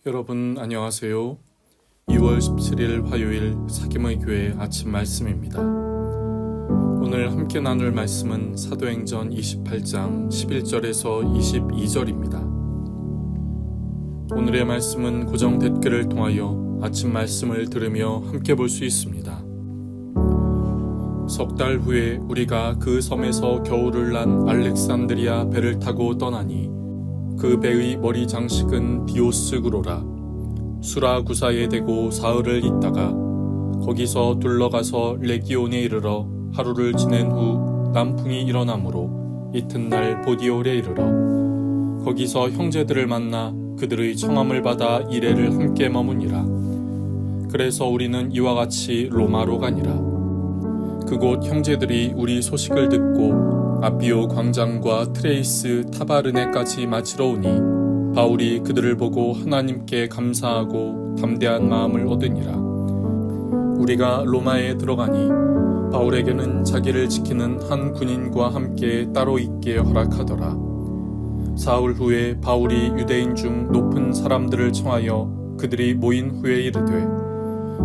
여러분 안녕하세요. 2월 17일 화요일 사김의 교회 아침 말씀입니다. 오늘 함께 나눌 말씀은 사도행전 28장 11절에서 22절입니다. 오늘의 말씀은 고정 댓글을 통하여 아침 말씀을 들으며 함께 볼 수 있습니다. 석 달 후에 우리가 그 섬에서 겨울을 난 알렉산드리아 배를 타고 떠나니 그 배의 머리 장식은 디오스구로라. 수라구사에 대고 사흘을 있다가 거기서 둘러가서 레기온에 이르러 하루를 지낸 후 남풍이 일어나므로 이튿날 보디올에 이르러 거기서 형제들을 만나 그들의 청함을 받아 이레를 함께 머무니라. 그래서 우리는 이와 같이 로마로 가니라. 그곳 형제들이 우리 소식을 듣고 아비오 광장과 트레이스 타바르네까지 마치러 오니 바울이 그들을 보고 하나님께 감사하고 담대한 마음을 얻으니라. 우리가 로마에 들어가니 바울에게는 자기를 지키는 한 군인과 함께 따로 있게 허락하더라. 사흘 후에 바울이 유대인 중 높은 사람들을 청하여 그들이 모인 후에 이르되,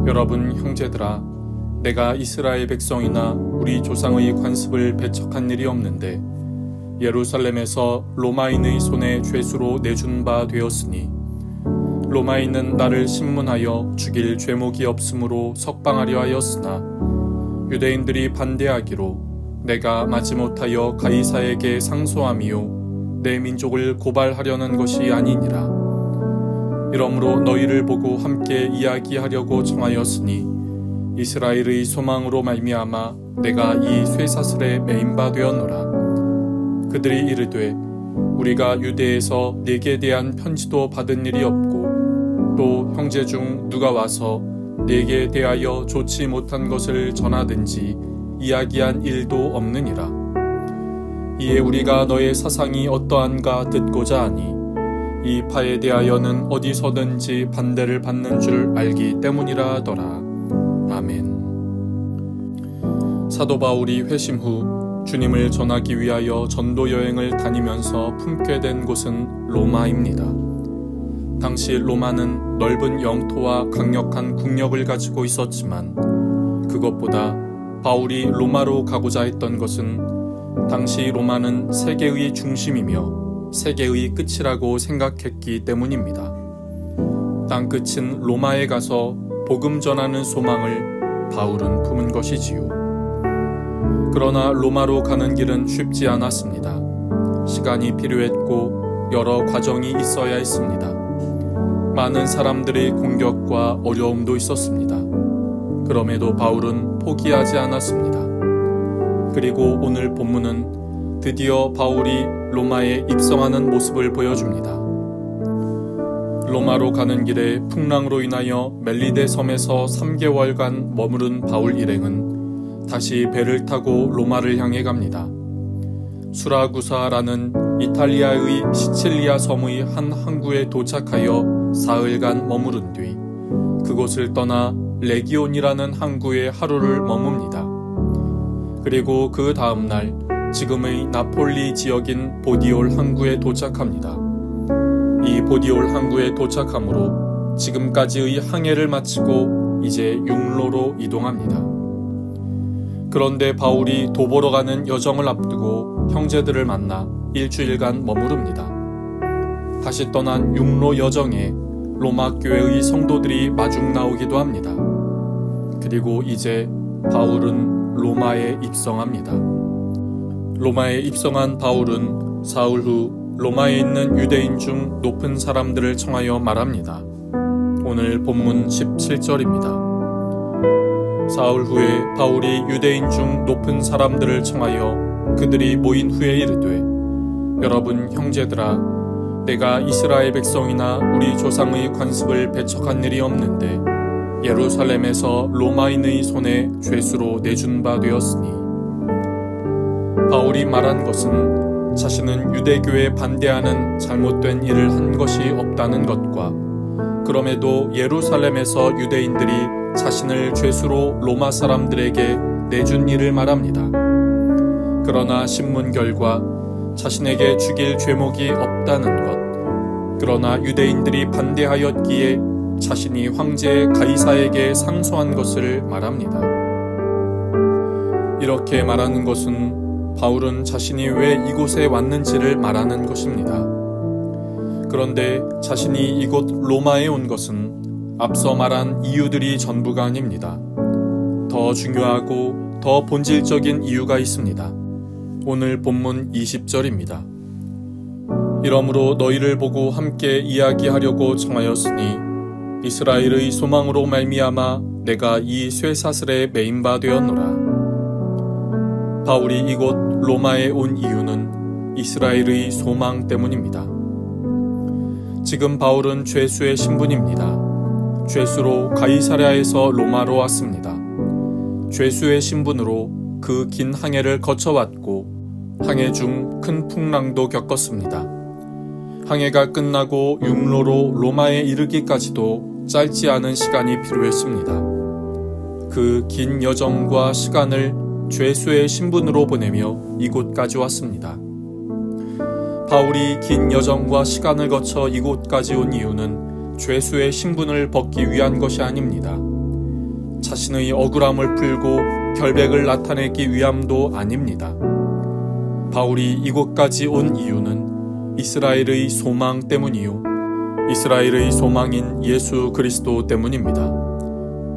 여러분 형제들아, 내가 이스라엘 백성이나 우리 조상의 관습을 배척한 일이 없는데 예루살렘에서 로마인의 손에 죄수로 내준 바 되었으니 로마인은 나를 신문하여 죽일 죄목이 없으므로 석방하려 하였으나 유대인들이 반대하기로 내가 마지못하여 가이사에게 상소함이요 내 민족을 고발하려는 것이 아니니라. 이러므로 너희를 보고 함께 이야기하려고 청하였으니 이스라엘의 소망으로 말미암아 내가 이 쇠사슬에 매인 바 되었노라. 그들이 이르되 우리가 유대에서 네게 대한 편지도 받은 일이 없고 또 형제 중 누가 와서 네게 대하여 좋지 못한 것을 전하든지 이야기한 일도 없느니라. 이에 우리가 너의 사상이 어떠한가 듣고자 하니 이 파에 대하여는 어디서든지 반대를 받는 줄 알기 때문이라 하더라. 아멘. 사도 바울이 회심 후 주님을 전하기 위하여 전도 여행을 다니면서 품게 된 곳은 로마입니다. 당시 로마는 넓은 영토와 강력한 국력을 가지고 있었지만 그것보다 바울이 로마로 가고자 했던 것은 당시 로마는 세계의 중심이며 세계의 끝이라고 생각했기 때문입니다. 땅끝인 로마에 가서 복음 전하는 소망을 바울은 품은 것이지요. 그러나 로마로 가는 길은 쉽지 않았습니다. 시간이 필요했고 여러 과정이 있어야 했습니다. 많은 사람들의 공격과 어려움도 있었습니다. 그럼에도 바울은 포기하지 않았습니다. 그리고 오늘 본문은 드디어 바울이 로마에 입성하는 모습을 보여줍니다. 로마로 가는 길에 풍랑으로 인하여 멜리데 섬에서 3개월간 머무른 바울 일행은 다시 배를 타고 로마를 향해 갑니다. 수라구사라는 이탈리아의 시칠리아 섬의 한 항구에 도착하여 사흘간 머무른 뒤 그곳을 떠나 레기온이라는 항구에 하루를 머뭅니다. 그리고 그 다음날 지금의 나폴리 지역인 보디올 항구에 도착합니다. 이 보디올 항구에 도착함으로 지금까지의 항해를 마치고 이제 육로로 이동합니다. 그런데 바울이 도보로 가는 여정을 앞두고 형제들을 만나 일주일간 머무릅니다. 다시 떠난 육로 여정에 로마 교회의 성도들이 마중 나오기도 합니다. 그리고 이제 바울은 로마에 입성합니다. 로마에 입성한 바울은 사흘 후 로마에 있는 유대인 중 높은 사람들을 청하여 말합니다. 오늘 본문 17절입니다. 사흘 후에 바울이 유대인 중 높은 사람들을 청하여 그들이 모인 후에 이르되, 여러분 형제들아, 내가 이스라엘 백성이나 우리 조상의 관습을 배척한 일이 없는데 예루살렘에서 로마인의 손에 죄수로 내준 바 되었으니. 바울이 말한 것은 자신은 유대교에 반대하는 잘못된 일을 한 것이 없다는 것과 그럼에도 예루살렘에서 유대인들이 자신을 죄수로 로마 사람들에게 내준 일을 말합니다. 그러나 신문 결과 자신에게 죽일 죄목이 없다는 것, 그러나 유대인들이 반대하였기에 자신이 황제 가이사에게 상소한 것을 말합니다. 이렇게 말하는 것은 바울은 자신이 왜 이곳에 왔는지를 말하는 것입니다. 그런데 자신이 이곳 로마에 온 것은 앞서 말한 이유들이 전부가 아닙니다. 더 중요하고 더 본질적인 이유가 있습니다. 오늘 본문 20절입니다. 이러므로 너희를 보고 함께 이야기하려고 청하였으니 이스라엘의 소망으로 말미암아 내가 이 쇠사슬에 매인 바 되었노라. 바울이 이곳 로마에 온 이유는 이스라엘의 소망 때문입니다. 지금 바울은 죄수의 신분입니다. 죄수로 가이사랴에서 로마로 왔습니다. 죄수의 신분으로 그 긴 항해를 거쳐왔고 항해 중 큰 풍랑도 겪었습니다. 항해가 끝나고 육로로 로마에 이르기까지도 짧지 않은 시간이 필요했습니다. 그 긴 여정과 시간을 죄수의 신분으로 보내며 이곳까지 왔습니다. 바울이 긴 여정과 시간을 거쳐 이곳까지 온 이유는 죄수의 신분을 벗기 위한 것이 아닙니다. 자신의 억울함을 풀고 결백을 나타내기 위함도 아닙니다. 바울이 이곳까지 온 이유는 이스라엘의 소망 때문이요. 이스라엘의 소망인 예수 그리스도 때문입니다.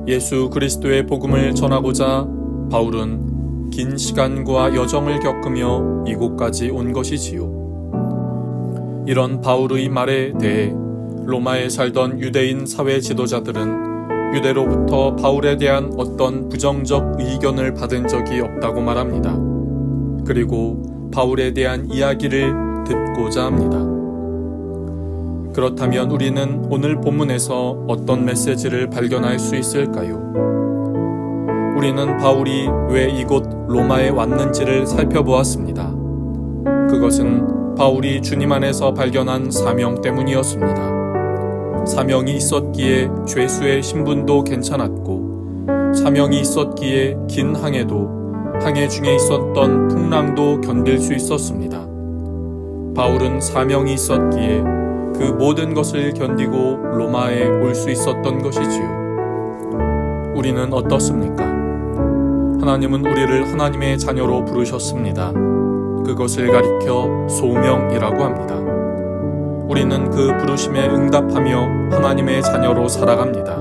예수 그리스도의 복음을 전하고자 바울은 긴 시간과 여정을 겪으며 이곳까지 온 것이지요. 이런 바울의 말에 대해 로마에 살던 유대인 사회 지도자들은 유대로부터 바울에 대한 어떤 부정적 의견을 받은 적이 없다고 말합니다. 그리고 바울에 대한 이야기를 듣고자 합니다. 그렇다면 우리는 오늘 본문에서 어떤 메시지를 발견할 수 있을까요? 우리는 바울이 왜 이곳 로마에 왔는지를 살펴보았습니다. 그것은 바울이 주님 안에서 발견한 사명 때문이었습니다. 사명이 있었기에 죄수의 신분도 괜찮았고, 사명이 있었기에 긴 항해도 항해 중에 있었던 풍랑도 견딜 수 있었습니다. 바울은 사명이 있었기에 그 모든 것을 견디고 로마에 올 수 있었던 것이지요. 우리는 어떻습니까? 하나님은 우리를 하나님의 자녀로 부르셨습니다. 그것을 가리켜 소명이라고 합니다. 우리는 그 부르심에 응답하며 하나님의 자녀로 살아갑니다.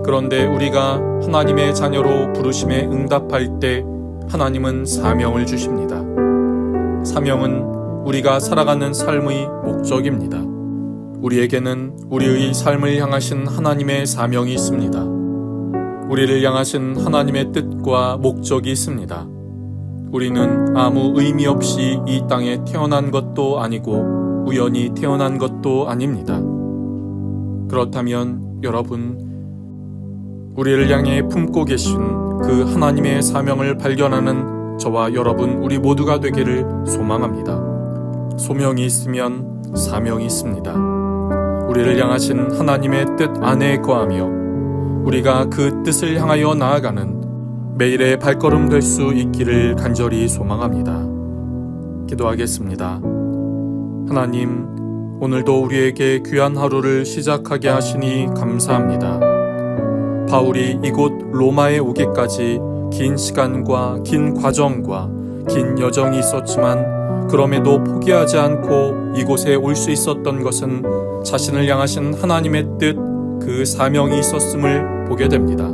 그런데 우리가 하나님의 자녀로 부르심에 응답할 때 하나님은 사명을 주십니다. 사명은 우리가 살아가는 삶의 목적입니다. 우리에게는 우리의 삶을 향하신 하나님의 사명이 있습니다. 우리를 향하신 하나님의 뜻과 목적이 있습니다. 우리는 아무 의미 없이 이 땅에 태어난 것도 아니고 우연히 태어난 것도 아닙니다. 그렇다면 여러분, 우리를 향해 품고 계신 그 하나님의 사명을 발견하는 저와 여러분 우리 모두가 되기를 소망합니다. 소명이 있으면 사명이 있습니다. 우리를 향하신 하나님의 뜻 안에 거하며 우리가 그 뜻을 향하여 나아가는 매일의 발걸음 될 수 있기를 간절히 소망합니다. 기도하겠습니다. 하나님, 오늘도 우리에게 귀한 하루를 시작하게 하시니 감사합니다. 바울이 이곳 로마에 오기까지 긴 시간과 긴 과정과 긴 여정이 있었지만 그럼에도 포기하지 않고 이곳에 올 수 있었던 것은 자신을 향하신 하나님의 뜻, 그 사명이 있었음을 보게 됩니다.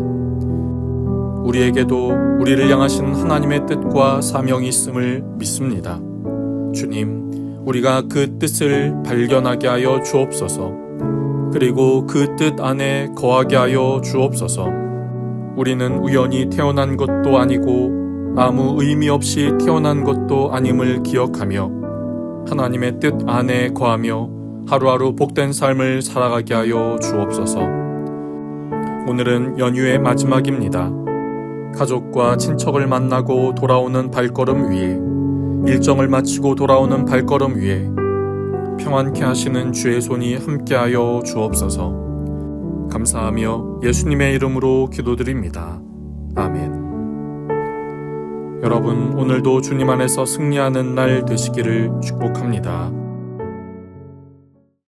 우리에게도 우리를 향하신 하나님의 뜻과 사명이 있음을 믿습니다. 주님, 우리가 그 뜻을 발견하게 하여 주옵소서. 그리고 그 뜻 안에 거하게 하여 주옵소서. 우리는 우연히 태어난 것도 아니고 아무 의미 없이 태어난 것도 아님을 기억하며 하나님의 뜻 안에 거하며 하루하루 복된 삶을 살아가게 하여 주옵소서. 오늘은 연휴의 마지막입니다. 가족과 친척을 만나고 돌아오는 발걸음 위에, 일정을 마치고 돌아오는 발걸음 위에 평안케 하시는 주의 손이 함께하여 주옵소서. 감사하며 예수님의 이름으로 기도드립니다. 아멘. 여러분, 오늘도 주님 안에서 승리하는 날 되시기를 축복합니다.